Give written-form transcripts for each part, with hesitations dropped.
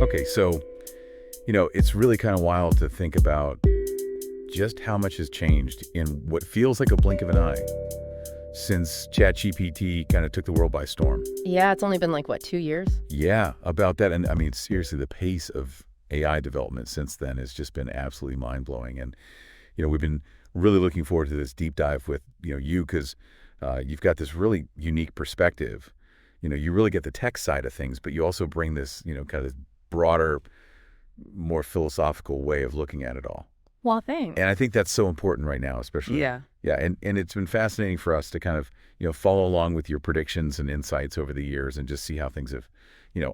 Okay, so, it's really kind of wild to think about just how much has changed in what feels like a blink of an eye since ChatGPT kind of took the world by storm. Yeah, it's only been like, what, 2 years? Yeah, about that. And I mean, seriously, the pace of AI development since then has just been absolutely mind-blowing. And, we've been really looking forward to this deep dive with, you, because you've got this really unique perspective. You really get the tech side of things, but you also bring this, kind of broader, more philosophical way of looking at it all. Well, thanks. And I think that's so important right now, especially. Yeah. Yeah, and it's been fascinating for us to kind of, follow along with your predictions and insights over the years and just see how things have,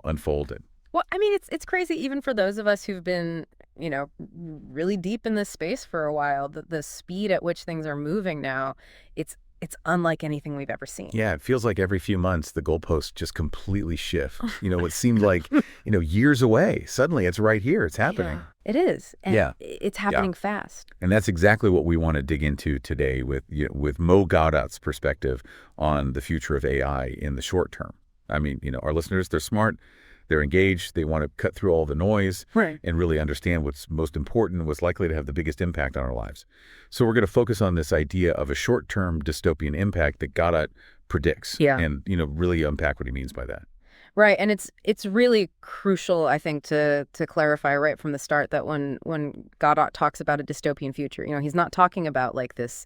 unfolded. Well, I mean, it's crazy even for those of us who've been, really deep in this space for a while. The speed at which things are moving now, it's unlike anything we've ever seen. Yeah, it feels like every few months the goalposts just completely shift. What seemed like, years away. Suddenly it's right here. It's happening. Yeah, it is. And Yeah. it's happening fast. And that's exactly what we want to dig into today with Mo Gawdat's perspective on the future of AI in the short term. I mean, our listeners, they're smart, they're engaged, they want to cut through all the noise and really understand what's most important, what's likely to have the biggest impact on our lives. So we're going to focus on this idea of a short-term dystopian impact that Gawdat predicts and, really unpack what he means by that. Right, and it's really crucial, I think, to clarify right from the start that when Gawdat talks about a dystopian future, he's not talking about like this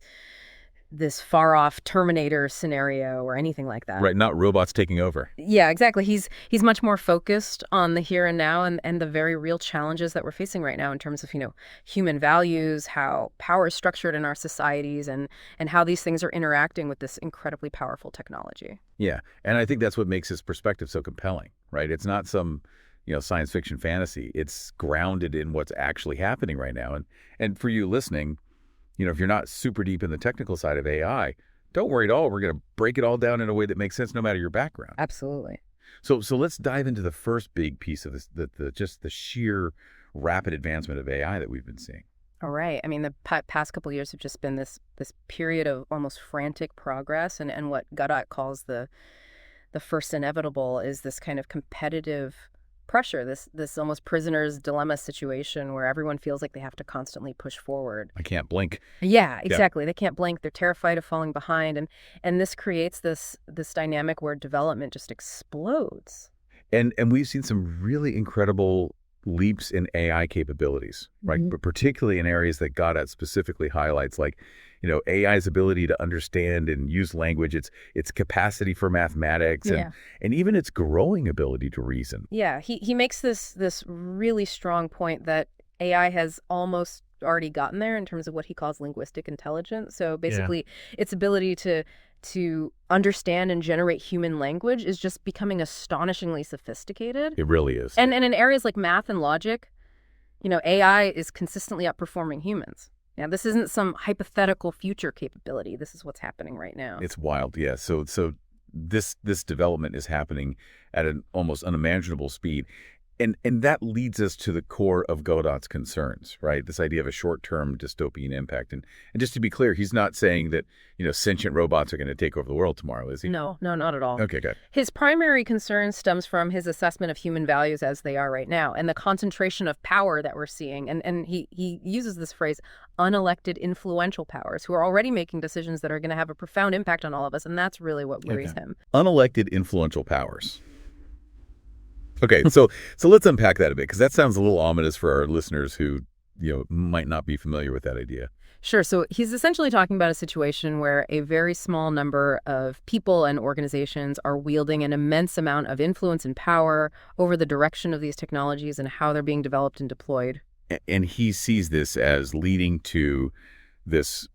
far-off Terminator scenario or anything like that. Right, not robots taking over. Yeah, exactly. He's much more focused on the here and now and the very real challenges that we're facing right now in terms of, human values, how power is structured in our societies, and how these things are interacting with this incredibly powerful technology. Yeah, and I think that's what makes his perspective so compelling, right? It's not some, science fiction fantasy. It's grounded in what's actually happening right now. And for you listening, if you're not super deep in the technical side of AI, don't worry at all. We're going to break it all down in a way that makes sense no matter your background. Absolutely. So let's dive into the first big piece of this, just the sheer rapid advancement of AI that we've been seeing. All right. I mean, the past couple of years have just been this period of almost frantic progress, and what Gawdat calls the first inevitable is this kind of competitive pressure, this almost prisoner's dilemma situation where everyone feels like they have to constantly push forward. I can't blink. Yeah, exactly. They can't blink. They're terrified of falling behind, and this creates this dynamic where development just explodes. And we've seen some really incredible leaps in AI capabilities, right? Mm-hmm. But particularly in areas that Gawdat specifically highlights, like, AI's ability to understand and use language, its capacity for mathematics, and even its growing ability to reason. Yeah, he makes this really strong point that AI has almost already gotten there in terms of what he calls linguistic intelligence. So basically, its ability to understand and generate human language is just becoming astonishingly sophisticated. It really is. And in areas like math and logic, AI is consistently outperforming humans. Now, this isn't some hypothetical future capability. This is what's happening right now. It's wild, yeah. So this development is happening at an almost unimaginable speed. And that leads us to the core of Gawdat's concerns, right? This idea of a short-term dystopian impact. And just to be clear, he's not saying that, sentient robots are going to take over the world tomorrow, is he? No, not at all. Okay, good. His primary concern stems from his assessment of human values as they are right now and the concentration of power that we're seeing. And he uses this phrase, unelected influential powers, who are already making decisions that are going to have a profound impact on all of us. And that's really what worries him. Unelected influential powers. Okay, so let's unpack that a bit, because that sounds a little ominous for our listeners who, might not be familiar with that idea. Sure. So he's essentially talking about a situation where a very small number of people and organizations are wielding an immense amount of influence and power over the direction of these technologies and how they're being developed and deployed. And he sees this as leading to this,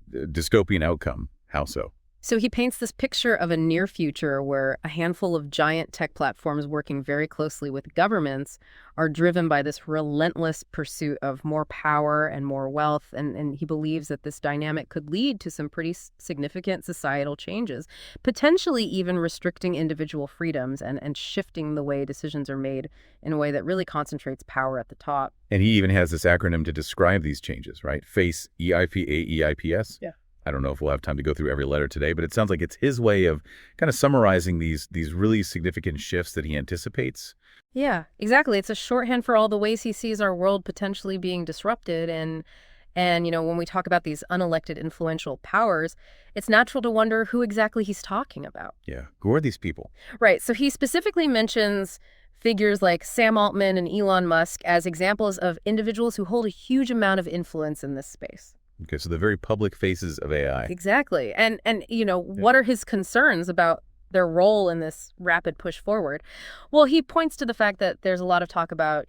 dystopian outcome. How so? So he paints this picture of a near future where a handful of giant tech platforms working very closely with governments are driven by this relentless pursuit of more power and more wealth. And he believes that this dynamic could lead to some pretty significant societal changes, potentially even restricting individual freedoms and shifting the way decisions are made in a way that really concentrates power at the top. And he even has this acronym to describe these changes, right? FACE, EIPA, EIPS. Yeah. I don't know if we'll have time to go through every letter today, but it sounds like it's his way of kind of summarizing these really significant shifts that he anticipates. Yeah, exactly. It's a shorthand for all the ways he sees our world potentially being disrupted. And when we talk about these unelected influential powers, it's natural to wonder who exactly he's talking about. Yeah. Who are these people? Right. So he specifically mentions figures like Sam Altman and Elon Musk as examples of individuals who hold a huge amount of influence in this space. Okay, so the very public faces of AI. Exactly. And what are his concerns about their role in this rapid push forward? Well, he points to the fact that there's a lot of talk about,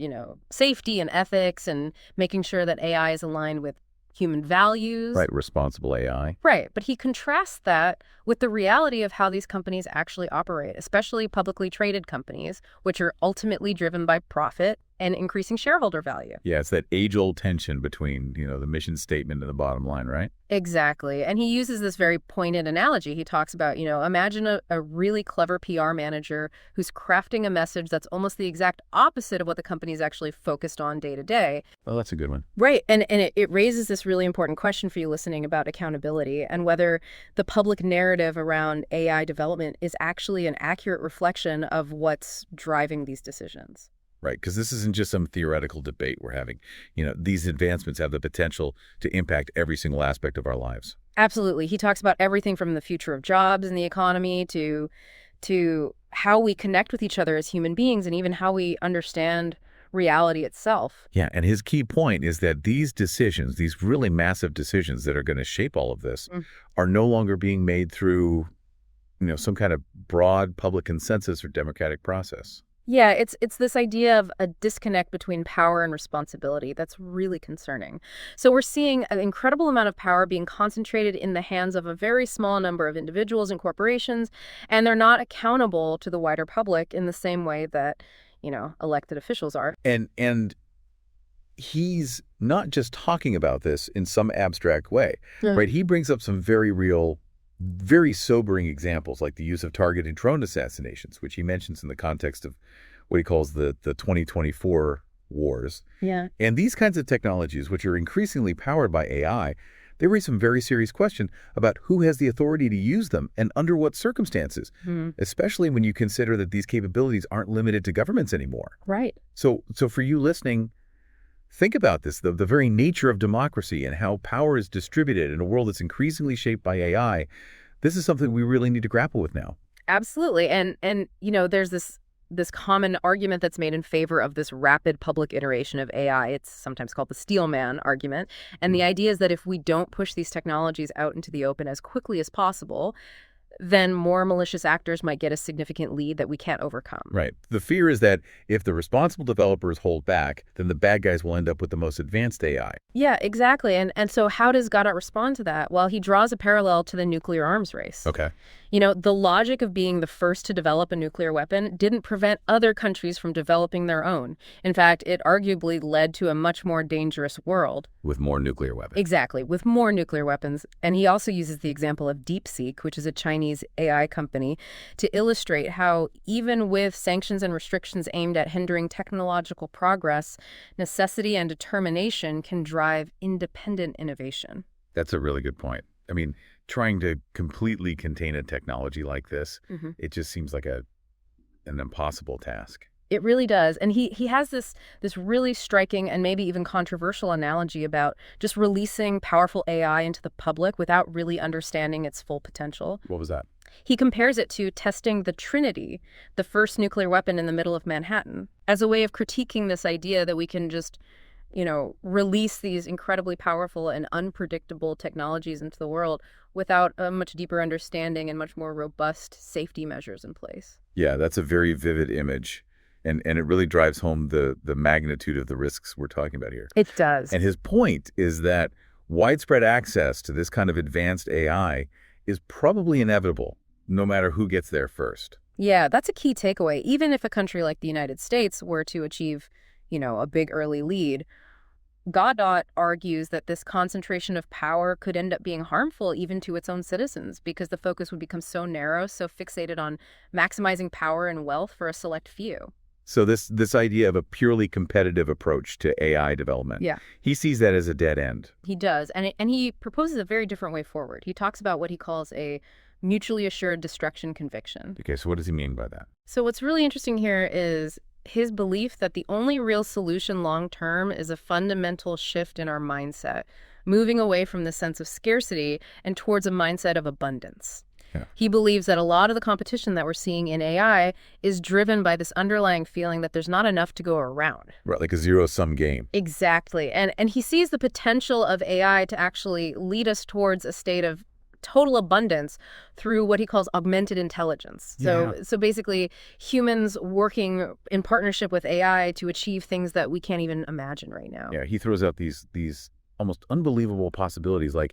safety and ethics and making sure that AI is aligned with human values. Right, responsible AI. Right. But he contrasts that with the reality of how these companies actually operate, especially publicly traded companies, which are ultimately driven by profit and increasing shareholder value. Yeah, it's that age-old tension between, the mission statement and the bottom line, right? Exactly. And he uses this very pointed analogy. He talks about, imagine a really clever PR manager who's crafting a message that's almost the exact opposite of what the company's actually focused on day to day. Well, that's a good one. Right. And it raises this really important question for you listening about accountability and whether the public narrative around AI development is actually an accurate reflection of what's driving these decisions. Right, because this isn't just some theoretical debate we're having. These advancements have the potential to impact every single aspect of our lives. Absolutely. He talks about everything from the future of jobs and the economy to how we connect with each other as human beings and even how we understand reality itself. Yeah, and his key point is that these decisions, these really massive decisions that are going to shape all of this, are no longer being made through, some kind of broad public consensus or democratic process. Yeah, it's this idea of a disconnect between power and responsibility that's really concerning. So we're seeing an incredible amount of power being concentrated in the hands of a very small number of individuals and corporations, and they're not accountable to the wider public in the same way that, elected officials are. And he's not just talking about this in some abstract way, right? He brings up some very real, very sobering examples, like the use of targeted drone assassinations, which he mentions in the context of what he calls the 2024 wars. Yeah. And these kinds of technologies, which are increasingly powered by AI, they raise some very serious questions about who has the authority to use them and under what circumstances, especially when you consider that these capabilities aren't limited to governments anymore. Right. So for you listening, think about this, the very nature of democracy and how power is distributed in a world that's increasingly shaped by AI. This is something we really need to grapple with now. Absolutely. And there's this common argument that's made in favor of this rapid public iteration of AI. It's sometimes called the steel man argument. And the idea is that if we don't push these technologies out into the open as quickly as possible, then more malicious actors might get a significant lead that we can't overcome. Right. The fear is that if the responsible developers hold back, then the bad guys will end up with the most advanced AI. Yeah, exactly. And so how does Gawdat respond to that? Well, he draws a parallel to the nuclear arms race. Okay. The logic of being the first to develop a nuclear weapon didn't prevent other countries from developing their own. In fact, it arguably led to a much more dangerous world. With more nuclear weapons. Exactly, with more nuclear weapons. And he also uses the example of DeepSeek, which is a Chinese AI company, to illustrate how even with sanctions and restrictions aimed at hindering technological progress, necessity and determination can drive independent innovation. That's a really good point. I mean, trying to completely contain a technology like this, it just seems like an impossible task. It really does. And he has this really striking and maybe even controversial analogy about just releasing powerful AI into the public without really understanding its full potential. What was that? He compares it to testing the Trinity, the first nuclear weapon in the middle of Manhattan, as a way of critiquing this idea that we can just release these incredibly powerful and unpredictable technologies into the world without a much deeper understanding and much more robust safety measures in place. Yeah, that's a very vivid image. And it really drives home the magnitude of the risks we're talking about here. It does. And his point is that widespread access to this kind of advanced AI is probably inevitable, no matter who gets there first. Yeah, that's a key takeaway. Even if a country like the United States were to achieve, a big early lead, Gawdat argues that this concentration of power could end up being harmful even to its own citizens because the focus would become so narrow, so fixated on maximizing power and wealth for a select few. So this idea of a purely competitive approach to AI development, Yeah. he sees that as a dead end. He does. And he proposes a very different way forward. He talks about what he calls a mutually assured destruction conviction. Okay, so what does he mean by that? So what's really interesting here is his belief that the only real solution long term is a fundamental shift in our mindset, moving away from the sense of scarcity and towards a mindset of abundance. Yeah. He believes that a lot of the competition that we're seeing in AI is driven by this underlying feeling that there's not enough to go around. Right, like a zero-sum game. Exactly. And he sees the potential of AI to actually lead us towards a state of total abundance through what he calls augmented intelligence. So basically humans working in partnership with AI to achieve things that we can't even imagine right now. Yeah, he throws out these almost unbelievable possibilities like,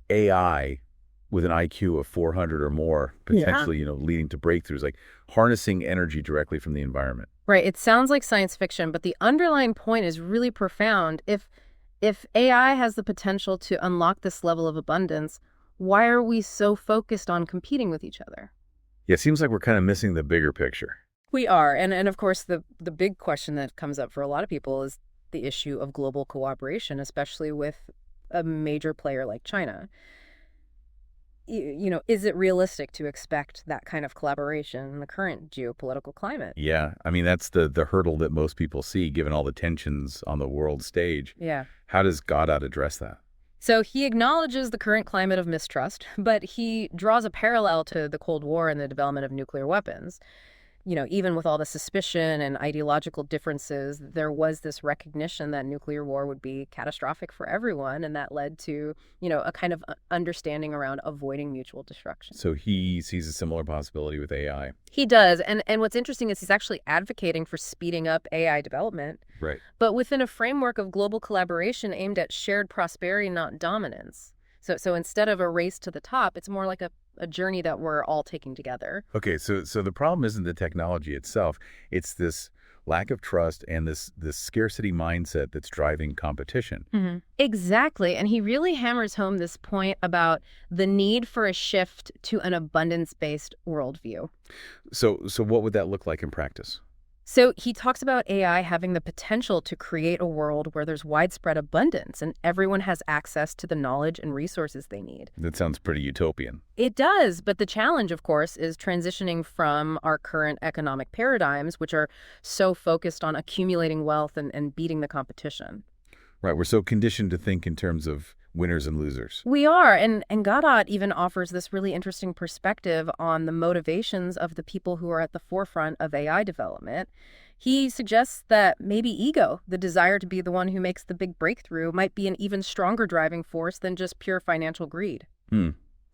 AI with an IQ of 400 or more, potentially, leading to breakthroughs, like harnessing energy directly from the environment. Right. It sounds like science fiction, but the underlying point is really profound. If AI has the potential to unlock this level of abundance, why are we so focused on competing with each other? Yeah, it seems like we're kind of missing the bigger picture. We are. And of course, the big question that comes up for a lot of people is the issue of global cooperation, especially with a major player like China. Is it realistic to expect that kind of collaboration in the current geopolitical climate? Yeah, I mean, that's the hurdle that most people see, given all the tensions on the world stage. Yeah. How does Gawdat address that? So he acknowledges the current climate of mistrust, but he draws a parallel to the Cold War and the development of nuclear weapons. Even with all the suspicion and ideological differences, there was this recognition that nuclear war would be catastrophic for everyone, and that led to, a kind of understanding around avoiding mutual destruction. So he sees a similar possibility with AI. He does, and what's interesting is he's actually advocating for speeding up AI development, Right. but within a framework of global collaboration aimed at shared prosperity, not dominance. So instead of a race to the top, it's more like a journey that we're all taking together. Okay, so the problem isn't the technology itself. It's this lack of trust and this scarcity mindset that's driving competition. Mm-hmm. Exactly. And he really hammers home this point about the need for a shift to an abundance-based worldview. So what would that look like in practice? So he talks about AI having the potential to create a world where there's widespread abundance and everyone has access to the knowledge and resources they need. That sounds pretty utopian. It does, but the challenge, of course, is transitioning from our current economic paradigms, which are so focused on accumulating wealth and beating the competition. Right, we're so conditioned to think in terms of winners and losers. We are, and Gawdat even offers this really interesting perspective on the motivations of the people who are at the forefront of AI development. He suggests that maybe ego, the desire to be the one who makes the big breakthrough, might be an even stronger driving force than just pure financial greed.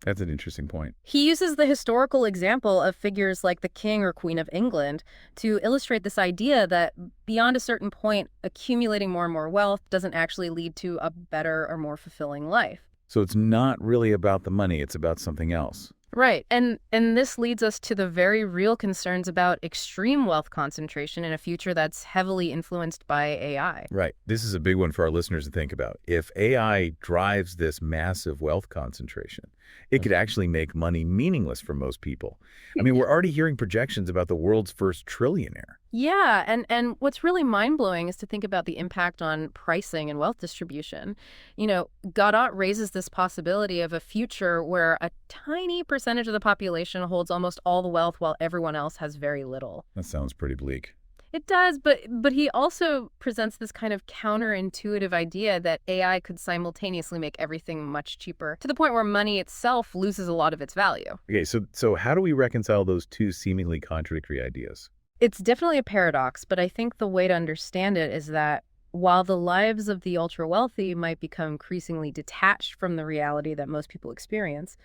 That's an interesting point. He uses the historical example of figures like the King or Queen of England to illustrate this idea that beyond a certain point, accumulating more and more wealth doesn't actually lead to a better or more fulfilling life. So it's not really about the money, it's about something else. Right. And this leads us to the very real concerns about extreme wealth concentration in a future that's heavily influenced by AI. Right. This is a big one for our listeners to think about. If AI drives this massive wealth concentration, it could actually make money meaningless for most people. I mean, we're already hearing projections about the world's first trillionaire. Yeah, and what's really mind-blowing is to think about the impact on pricing and wealth distribution. Gawdat raises this possibility of a future where a tiny percentage of the population holds almost all the wealth while everyone else has very little. That sounds pretty bleak. It does, but he also presents this kind of counterintuitive idea that AI could simultaneously make everything much cheaper, to the point where money itself loses a lot of its value. Okay, so how do we reconcile those two seemingly contradictory ideas? It's definitely a paradox, but I think the way to understand it is that while the lives of the ultra-wealthy might become increasingly detached from the reality that most people experience,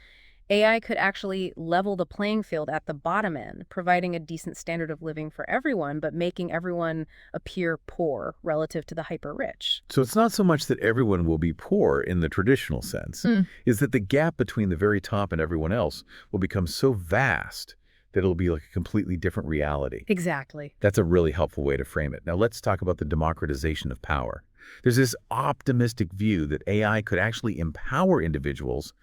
AI could actually level the playing field at the bottom end, providing a decent standard of living for everyone, but making everyone appear poor relative to the hyper-rich. So it's not so much that everyone will be poor in the traditional sense, is that the gap between the very top and everyone else will become so vast that it'll be like a completely different reality. Exactly. That's a really helpful way to frame it. Now let's talk about the democratization of power. There's this optimistic view that AI could actually empower individuals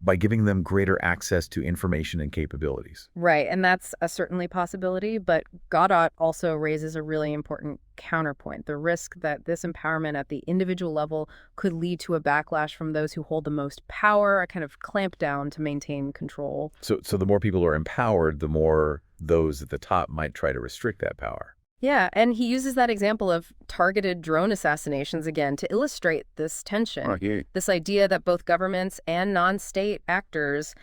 by giving them greater access to information and capabilities. Right, and that's a certainly possibility, but Gawdat also raises a really important counterpoint, the risk that this empowerment at the individual level could lead to a backlash from those who hold the most power, a kind of clamp down to maintain control. So the more people are empowered, the more those at the top might try to restrict that power. Yeah, and he uses that example of targeted drone assassinations again to illustrate this tension. Right. This idea that both governments and non-state actors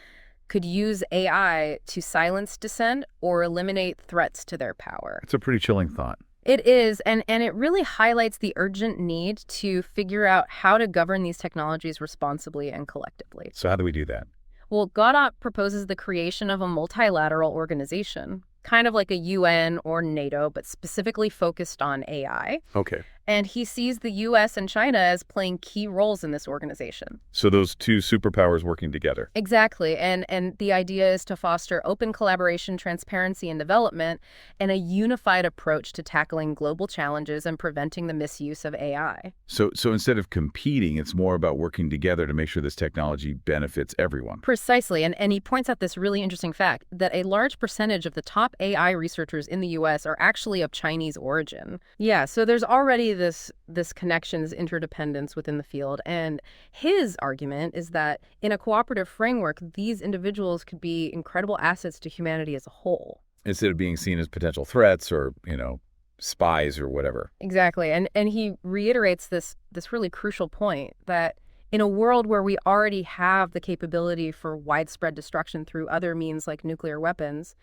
could use AI to silence dissent or eliminate threats to their power. It's a pretty chilling thought. It is, and it really highlights the urgent need to figure out how to govern these technologies responsibly and collectively. So how do we do that? Well, Gawdat proposes the creation of a multilateral organization, kind of like a UN or NATO, but specifically focused on AI. Okay. And he sees the US and China as playing key roles in this organization. So those two superpowers working together. Exactly. And the idea is to foster open collaboration, transparency, and development, and a unified approach to tackling global challenges and preventing the misuse of AI. So instead of competing, it's more about working together to make sure this technology benefits everyone. Precisely. And he points out this really interesting fact that a large percentage of the top AI researchers in the US are actually of Chinese origin. Yeah, so there's already this connections, interdependence within the field. And his argument is that in a cooperative framework, these individuals could be incredible assets to humanity as a whole. Instead of being seen as potential threats or, spies or whatever. Exactly. And he reiterates this really crucial point that in a world where we already have the capability for widespread destruction through other means like nuclear weapons,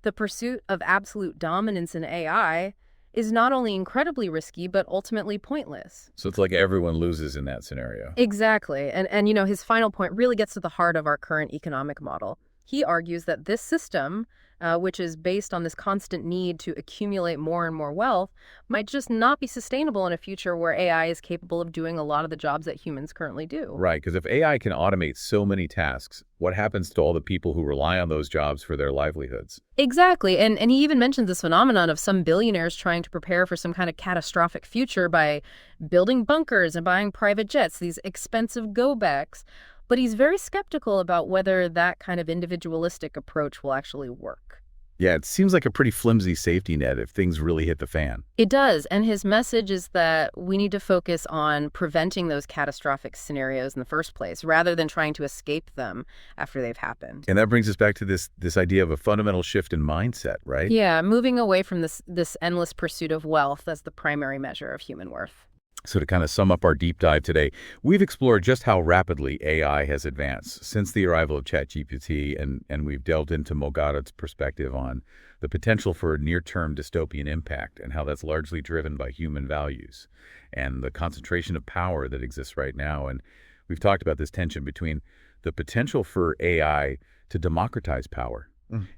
the pursuit of absolute dominance in AI is not only incredibly risky, but ultimately pointless. So it's like everyone loses in that scenario. Exactly. And his final point really gets to the heart of our current economic model. He argues that this system, which is based on this constant need to accumulate more and more wealth, might just not be sustainable in a future where AI is capable of doing a lot of the jobs that humans currently do. Right, because if AI can automate so many tasks, what happens to all the people who rely on those jobs for their livelihoods? Exactly. And he even mentions this phenomenon of some billionaires trying to prepare for some kind of catastrophic future by building bunkers and buying private jets, these expensive go-backs. But he's very skeptical about whether that kind of individualistic approach will actually work. Yeah, it seems like a pretty flimsy safety net if things really hit the fan. It does. And his message is that we need to focus on preventing those catastrophic scenarios in the first place, rather than trying to escape them after they've happened. And that brings us back to this idea of a fundamental shift in mindset, right? Yeah, moving away from this endless pursuit of wealth as the primary measure of human worth. So to kind of sum up our deep dive today, we've explored just how rapidly AI has advanced since the arrival of ChatGPT, and we've delved into Gawdat's perspective on the potential for near-term dystopian impact and how that's largely driven by human values and the concentration of power that exists right now. And we've talked about this tension between the potential for AI to democratize power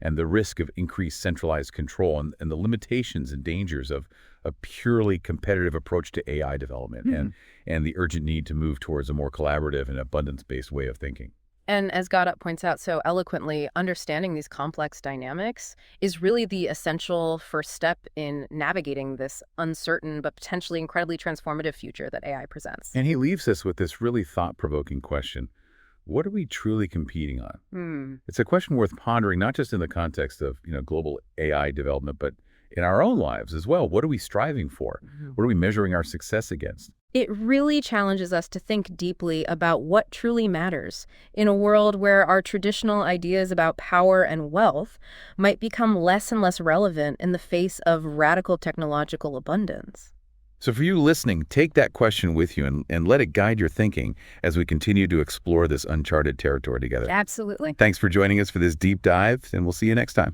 and the risk of increased centralized control and the limitations and dangers of a purely competitive approach to AI development and the urgent need to move towards a more collaborative and abundance-based way of thinking. And as Gawdat points out so eloquently, understanding these complex dynamics is really the essential first step in navigating this uncertain but potentially incredibly transformative future that AI presents. And he leaves us with this really thought-provoking question. What are we truly competing on? It's a question worth pondering, not just in the context of global AI development, but in our own lives as well. What are we striving for? What are we measuring our success against? It really challenges us to think deeply about what truly matters in a world where our traditional ideas about power and wealth might become less and less relevant in the face of radical technological abundance. So for you listening, take that question with you and let it guide your thinking as we continue to explore this uncharted territory together. Absolutely. Thanks for joining us for this deep dive, and we'll see you next time.